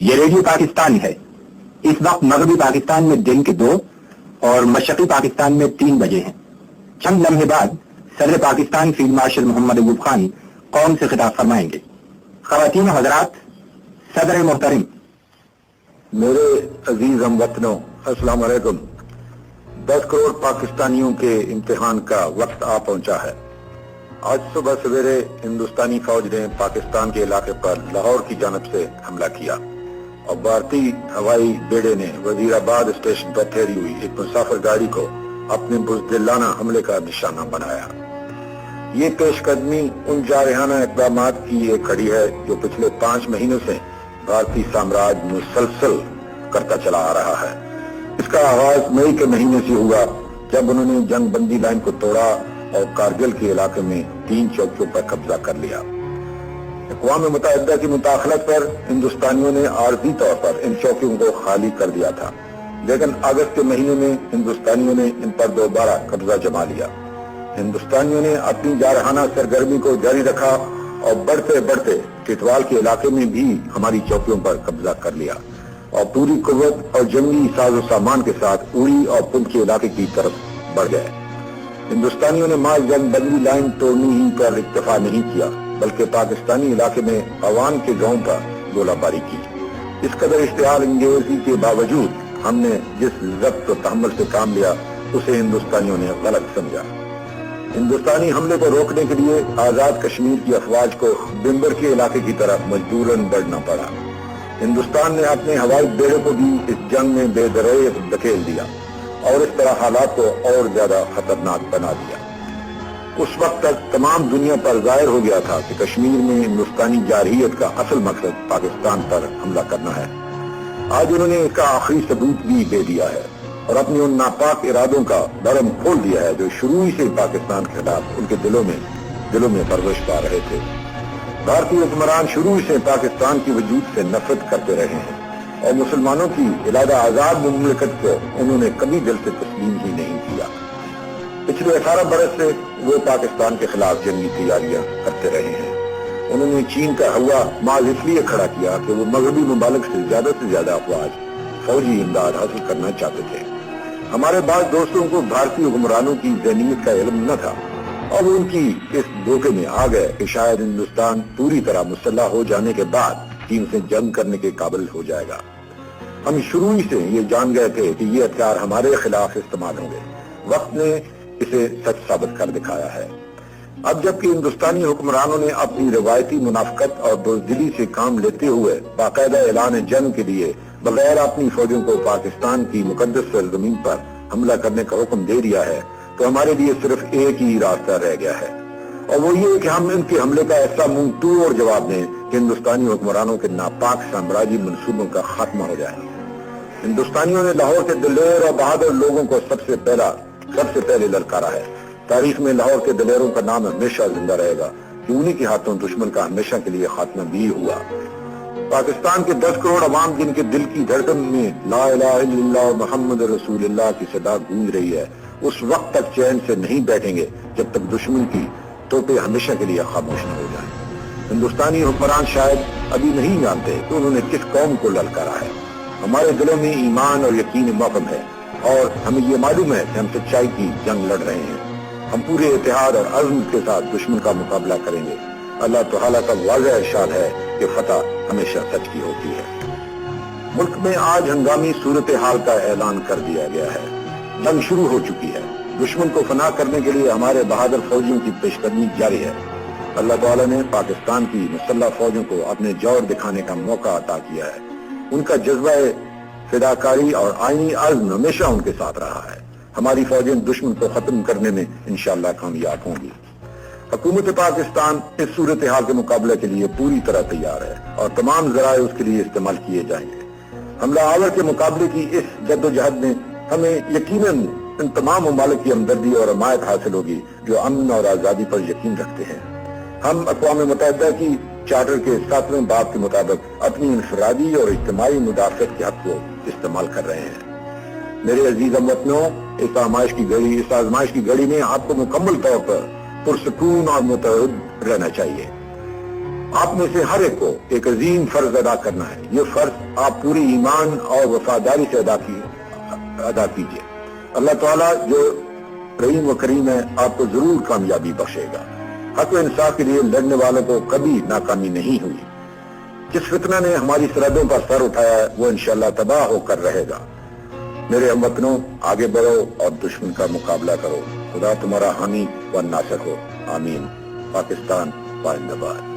یہ ریڈیو پاکستان ہے۔ اس وقت مغربی پاکستان میں دن کے 2 اور مشرقی پاکستان میں 3 بجے ہیں۔ چند لمحے بعد صدر پاکستان فیلڈ مارشل محمد ایوب خان قوم سے خطاب فرمائیں گے۔ خواتین و حضرات، صدر محترم۔ میرے عزیز ہم وطنوں، السلام علیکم۔ 10 کروڑ پاکستانیوں کے امتحان کا وقت آ پہنچا ہے۔ آج صبح سویرے ہندوستانی فوج نے پاکستان کے علاقے پر لاہور کی جانب سے حملہ کیا اور بھارتی ہوائی بیڑے نے وزیر آباد اسٹیشن پر ٹھہری ہوئی ایک مسافر گاڑی کو اپنے بزدلانہ حملے کا نشانہ بنایا۔ یہ پیش قدمی ان جارحانہ اقدامات کی ایک کڑی ہے جو پچھلے 5 مہینوں سے بھارتی سامراج مسلسل کرتا چلا آ رہا ہے۔ اس کا آغاز مئی کے مہینے سے ہوا جب انہوں نے جنگ بندی لائن کو توڑا اور کارگل کے علاقے میں 3 چوکیوں پر قبضہ کر لیا۔ اقوام متحدہ کی مداخلت پر ہندوستانیوں نے عارضی طور پر ان چوکیوں کو خالی کر دیا تھا، لیکن اگست کے مہینے میں ہندوستانیوں نے ان پر دوبارہ قبضہ جما لیا۔ ہندوستانیوں نے اپنی جارحانہ سرگرمی کو جاری رکھا اور بڑھتے بڑھتے ٹٹوال کے علاقے میں بھی ہماری چوکیوں پر قبضہ کر لیا اور پوری قوت اور جنگی ساز و سامان کے ساتھ اوڑی اور پنچ کے علاقے کی طرف بڑھ گئے۔ ہندوستانیوں نے محض جنگ بندی لائن توڑنی ہی پر اکتفا نہیں کیا، بلکہ پاکستانی علاقے میں عوام کے گاؤں پر گولہ باری کی۔ اس قدر اشتعال انگیزی کے باوجود ہم نے جس ضبط و تحمل سے کام لیا اسے ہندوستانیوں نے غلط سمجھا۔ ہندوستانی حملے کو روکنے کے لیے آزاد کشمیر کی افواج کو بمبر کے علاقے کی طرف مجبوراً بڑھنا پڑا۔ ہندوستان نے اپنے ہوائی بیڑے کو بھی اس جنگ میں بے دریغ دھکیل دیا اور اس طرح حالات کو اور زیادہ خطرناک بنا دیا۔ اس وقت تک تمام دنیا پر ظاہر ہو گیا تھا کہ کشمیر میں ہندوستانی جارحیت کا اصل مقصد پاکستان پر حملہ کرنا ہے۔ آج انہوں نے اس کا آخری ثبوت بھی دے دیا ہے اور اپنے ان ناپاک ارادوں کا برم کھول دیا ہے جو شروع ہی سے پاکستان کے خلاف ان کے دلوں میں پرورش پا رہے تھے۔ بھارتی حکمران شروع سے پاکستان کی وجود سے نفرت کرتے رہے ہیں اور مسلمانوں کی علادہ آزاد مملکت کو انہوں نے کبھی دل سے تسلیم ہی نہیں کیا۔ پچھلے 18 برس سے وہ پاکستان کے خلاف جنگی تیاریاں کرتے رہے ہیں۔ انہوں نے چین کا ہوا محض اس لیے کھڑا کیا کہ وہ مغربی ممالک سے زیادہ افواج فوجی امداد حاصل کرنا چاہتے تھے۔ ہمارے بعض دوستوں کو بھارتی حکمرانوں کی ذہنیت کا علم نہ تھا اور وہ ان کی اس دھوکے میں آ گئے کہ شاید ہندوستان پوری طرح مسلح ہو جانے کے بعد چین سے جنگ کرنے کے قابل ہو جائے گا۔ ہم شروع ہی سے یہ جان گئے تھے کہ یہ ہتھیار ہمارے خلاف استعمال ہوں گے۔ وقت نے اسے سچ ثابت کر دکھایا ہے۔ اب جبکہ ہندوستانی حکمرانوں نے اپنی روایتی منافقت اور بزدلی سے کام لیتے ہوئے باقاعدہ اعلان جنگ کے لیے بغیر اپنی فوجوں کو پاکستان کی مقدس سرزمین پر حملہ کرنے کا حکم دے دیا ہے، تو ہمارے لیے صرف ایک ہی راستہ رہ گیا ہے، اور وہ یہ کہ ہم ان کے حملے کا ایسا منہ توڑ جواب دیں کہ ہندوستانی حکمرانوں کے ناپاک سامراجی منصوبوں کا خاتمہ ہو جائے۔ ہندوستانیوں نے لاہور کے دلیر اور بہادر لوگوں کو سب سے پہلے للکارا ہے۔ تاریخ میں لاہور کے دلیروں کا نام ہمیشہ زندہ رہے گا کہ انہی کے ہاتھوں دشمن کا ہمیشہ کے لیے خاتمہ بھی ہوا۔ پاکستان کے 10 کروڑ عوام جن کے دل کی دھڑکن میں لا الہ الا اللہ محمد رسول اللہ کی صدا گونج رہی ہے، اس وقت تک چین سے نہیں بیٹھیں گے جب تک دشمن کی توپیں ہمیشہ کے لیے خاموش نہ ہو جائیں۔ ہندوستانی حکمران شاید ابھی نہیں جانتے کہ انہوں نے کس قوم کو للکارا ہے۔ ہمارے دلوں میں ایمان اور یقین محکم ہے اور ہمیں یہ معلوم ہے کہ ہم سچائی کی جنگ لڑ رہے ہیں۔ ہم پورے اتحاد اور عزم کے ساتھ دشمن کا مقابلہ کریں گے۔ اللہ تعالیٰ کا واضح ارشاد ہے کہ فتح ہمیشہ سچ کی ہوتی ہے۔ ملک میں آج ہنگامی صورتحال کا اعلان کر دیا گیا ہے۔ جنگ شروع ہو چکی ہے۔ دشمن کو فنا کرنے کے لیے ہمارے بہادر فوجیوں کی پیش قدمی جاری ہے۔ اللہ تعالیٰ نے پاکستان کی مسلح فوجوں کو اپنے جوہر دکھانے کا موقع عطا کیا ہے۔ ان کا جذبہ فداکاری اور آئینی عزم ہمیشہ ان کے ساتھ رہا ہے۔ ہماری فوجیں دشمن کو ختم کرنے میں انشاءاللہ کامیاب ہوں گی۔ حکومت پاکستان اس صورتحال کے مقابلے کے لیے پوری طرح تیار ہے اور تمام ذرائع اس کے لیے استعمال کیے جائیں گے۔ حملہ آور کے مقابلے کی اس جدوجہد میں ہمیں یقیناً ان تمام ممالک کی ہمدردی اور حمایت حاصل ہوگی جو امن اور آزادی پر یقین رکھتے ہیں۔ ہم اقوام متحدہ کی چارٹر کے 7ویں باب کے مطابق اپنی انفرادی اور اجتماعی مدافعت کے حق کو استعمال کر رہے ہیں۔ میرے عزیز ہم وطنوں، اس آزمائش کی گھڑی میں آپ کو مکمل طور پر پرسکون اور متحد رہنا چاہیے آپ میں سے ہر ایک کو ایک عظیم فرض ادا کرنا ہے. یہ فرض آپ پوری ایمان اور وفاداری سے ادا کیجیے. اللہ تعالیٰ جو رحیم و کریم ہے آپ کو ضرور کامیابی بخشے گا. حق و انصاف کے لیے لڑنے والوں کو کبھی ناکامی نہیں ہوئی. جس فتنہ نے ہماری سرحدوں پر سر اٹھایا ہے وہ انشاءاللہ تباہ ہو کر رہے گا. میرے ہم وطنوں، آگے بڑھو اور دشمن کا مقابلہ کرو. خدا تمہارا حامی و ناصر ہو. آمین. پاکستان زندہ باد.